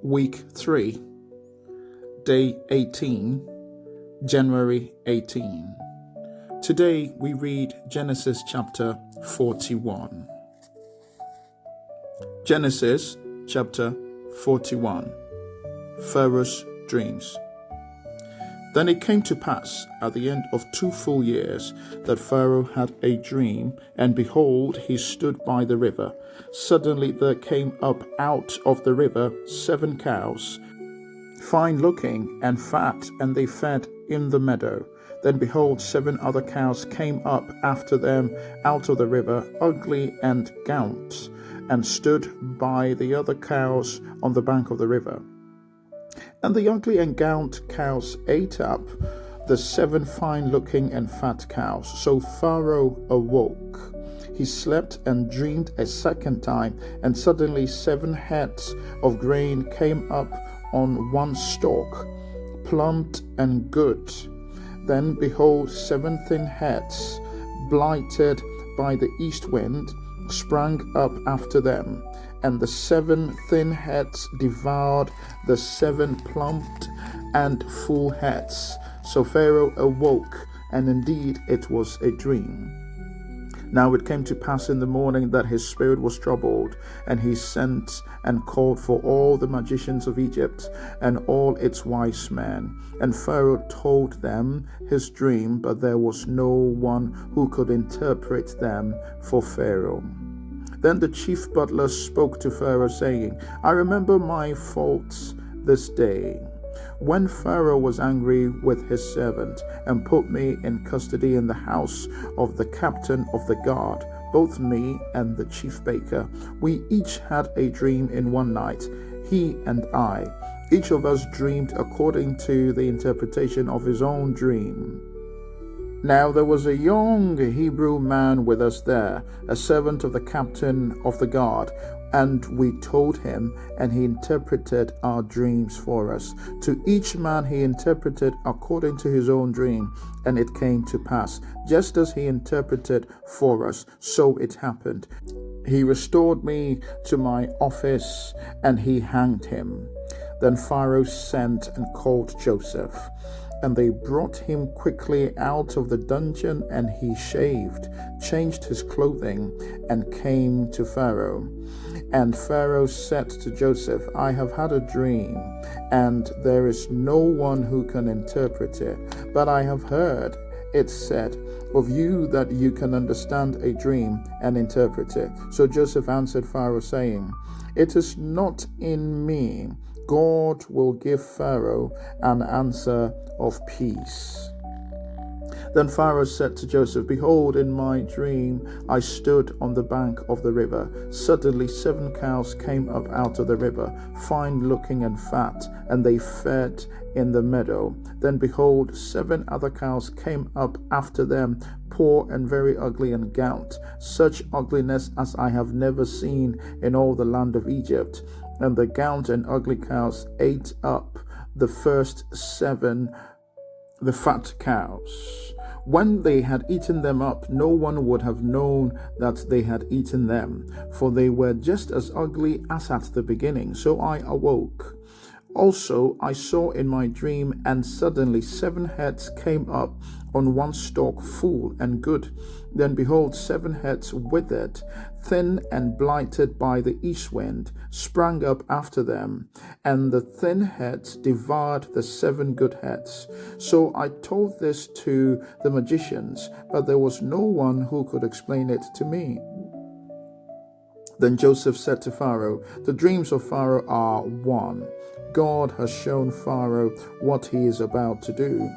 Week 3, Day 18, January 18. Today we read Genesis chapter 41. Genesis chapter 41. Pharaoh's dreams. Then it came to pass at the end of 2 full years that Pharaoh had a dream, and behold, he stood by the river. Suddenly there came up out of the river 7 cows, fine looking and fat, and they fed in the meadow. Then behold, 7 other cows came up after them out of the river, ugly and gaunt, and stood by the other cows on the bank of the river. And the ugly and gaunt cows ate up the 7 fine-looking and fat cows. So Pharaoh awoke. He slept and dreamed a second time, and suddenly 7 heads of grain came up on one stalk, plump and good. Then behold, 7 thin heads, blighted by the east wind, sprang up after them, and the 7 thin heads devoured the 7 plump and full heads. So Pharaoh awoke, and indeed it was a dream. Now it came to pass in the morning that his spirit was troubled, and he sent and called for all the magicians of Egypt and all its wise men. And Pharaoh told them his dream, but there was no one who could interpret them for Pharaoh. Then the chief butler spoke to Pharaoh, saying, I remember my faults this day, when Pharaoh was angry with his servant, and put me in custody in the house of the captain of the guard, both me and the chief baker. We each had a dream in one night, he and I. Each of us dreamed according to the interpretation of his own dream. Now there was a young Hebrew man with us there, a servant of the captain of the guard, and we told him, and he interpreted our dreams for us. To each man he interpreted according to his own dream, and it came to pass, just as he interpreted for us, so it happened. He restored me to my office, and he hanged him. Then Pharaoh sent and called Joseph, and they brought him quickly out of the dungeon, and he shaved, changed his clothing, and came to Pharaoh. And Pharaoh said to Joseph, I have had a dream, and there is no one who can interpret it. But I have heard it said of you that you can understand a dream and interpret it. So Joseph answered Pharaoh, saying, It is not in me. God will give Pharaoh an answer of peace. Then Pharaoh said to Joseph, Behold, in my dream I stood on the bank of the river. Suddenly 7 cows came up out of the river, fine looking and fat, and they fed in the meadow. Then behold, 7 other cows came up after them, poor and very ugly and gaunt, such ugliness as I have never seen in all the land of Egypt. And the gaunt and ugly cows ate up the first 7, the fat cows. When they had eaten them up, no one would have known that they had eaten them, for they were just as ugly as at the beginning. So I awoke. Also I saw in my dream, and suddenly 7 heads came up on one stalk, full and good. Then behold, 7 heads withered, thin and blighted by the east wind, sprang up after them, and the thin heads devoured the 7 good heads. So I told this to the magicians, but there was no one who could explain it to me. Then Joseph said to Pharaoh, The dreams of Pharaoh are one. God has shown Pharaoh what he is about to do.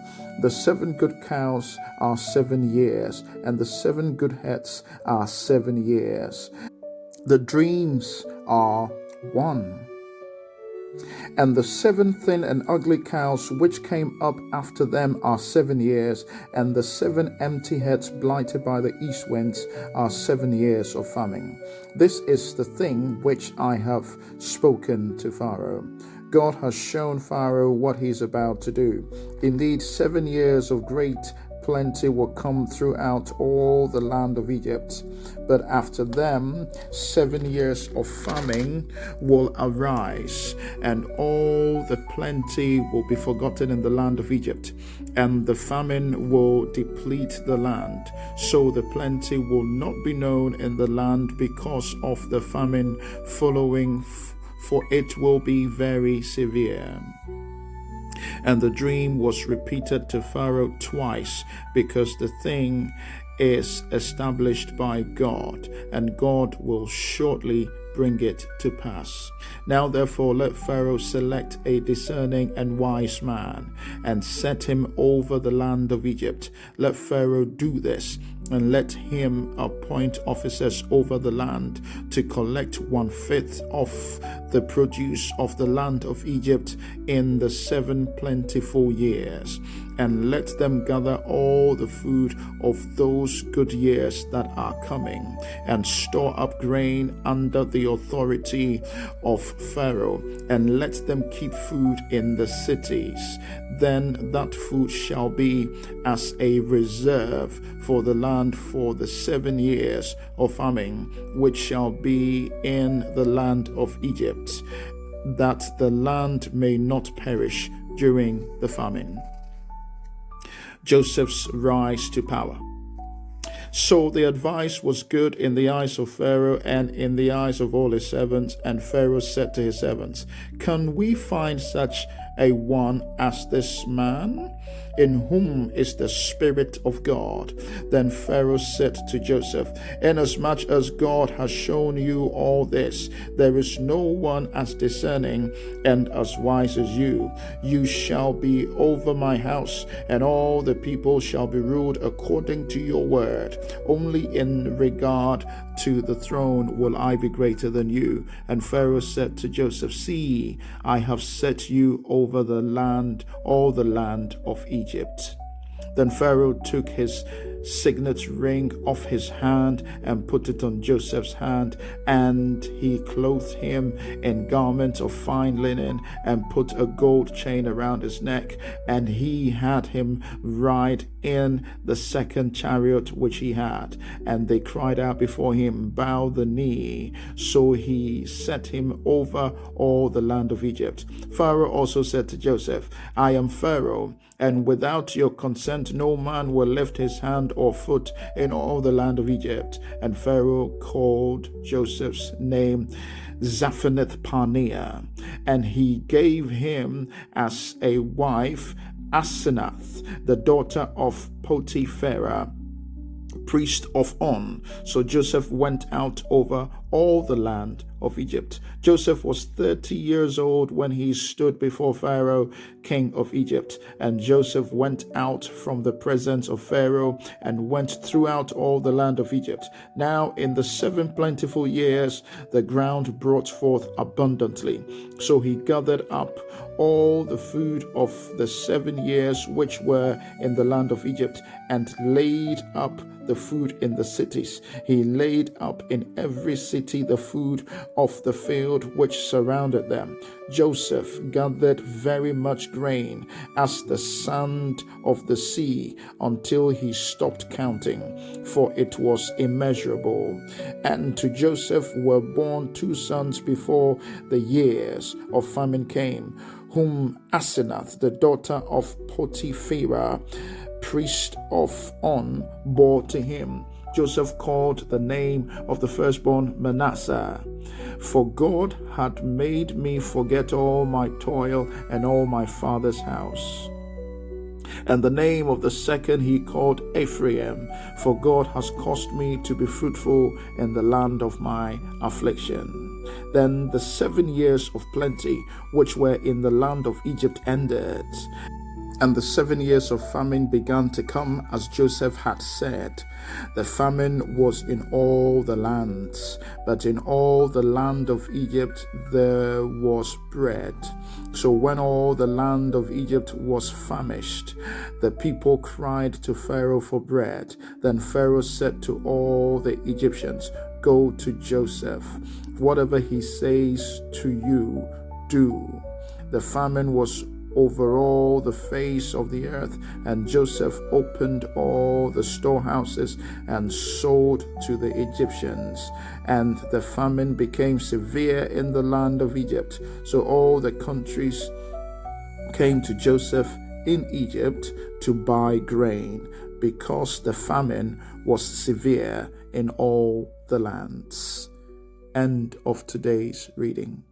The 7 good cows are 7 years, and the 7 good heads are 7 years. The dreams are one. And the 7 thin and ugly cows which came up after them are 7 years, and the 7 empty heads blighted by the east winds are 7 years of famine. This is the thing which I have spoken to Pharaoh. God has shown Pharaoh what he is about to do. Indeed, 7 years of great plenty will come throughout all the land of Egypt. But after them, 7 years of famine will arise, and all the plenty will be forgotten in the land of Egypt, and the famine will deplete the land. So the plenty will not be known in the land because of the famine following, for it will be very severe. And the dream was repeated to Pharaoh twice, because the thing is established by God, and God will shortly bring it to pass. Now therefore let Pharaoh select a discerning and wise man, and set him over the land of Egypt. Let Pharaoh do this, and let him appoint officers over the land to collect 1/5 of the produce of the land of Egypt in the 7 plentiful years, and let them gather all the food of those good years that are coming, and store up grain under the authority of Pharaoh, and let them keep food in the cities. Then that food shall be as a reserve for the land for the 7 years of famine, which shall be in the land of Egypt, that the land may not perish during the famine. Joseph's rise to power. So the advice was good in the eyes of Pharaoh and in the eyes of all his servants. And Pharaoh said to his servants, "Can we find such a one as this man, in whom is the Spirit of God?" Then Pharaoh said to Joseph, "Inasmuch as God has shown you all this, there is no one as discerning and as wise as you. You shall be over my house, and all the people shall be ruled according to your word. Only in regard to the throne will I be greater than you." And Pharaoh said to Joseph, "See, I have set you over the land, all the land of Egypt." Then Pharaoh took his signet ring off his hand and put it on Joseph's hand, and he clothed him in garments of fine linen and put a gold chain around his neck, and he had him ride in the second chariot which he had. And they cried out before him, "Bow the knee." So he set him over all the land of Egypt. Pharaoh also said to Joseph, "I am Pharaoh, and without your consent no man will lift his hand or foot in all the land of Egypt." And Pharaoh called Joseph's name Zaphenath-Paneah, and he gave him as a wife Asenath, the daughter of Potiphera, priest of On. So Joseph went out over all the land of Egypt. Joseph was 30 years old when he stood before Pharaoh, king of Egypt. And Joseph went out from the presence of Pharaoh and went throughout all the land of Egypt. Now in the 7 plentiful years, the ground brought forth abundantly. So he gathered up all the food of the 7 years which were in the land of Egypt, and laid up the food in the cities. He laid up in every city the food of the field which surrounded them. Joseph gathered very much grain, as the sand of the sea, until he stopped counting, for it was immeasurable. And to Joseph were born 2 sons before the years of famine came, whom Asenath, the daughter of Potiphera, priest of On, bore to him. Joseph called the name of the firstborn Manasseh, for God had made me forget all my toil and all my father's house. And the name of the second he called Ephraim, for God has caused me to be fruitful in the land of my affliction. Then the 7 years of plenty which were in the land of Egypt ended, and the 7 years of famine began to come, as Joseph had said. The famine was in all the lands, but in all the land of Egypt there was bread. So when all the land of Egypt was famished, the people cried to Pharaoh for bread. Then Pharaoh said to all the Egyptians, "Go to Joseph. Whatever he says to you, do." The famine was over all the face of the earth. And Joseph opened all the storehouses and sold to the Egyptians. And the famine became severe in the land of Egypt. So all the countries came to Joseph in Egypt to buy grain, because the famine was severe in all the lands. End of today's reading.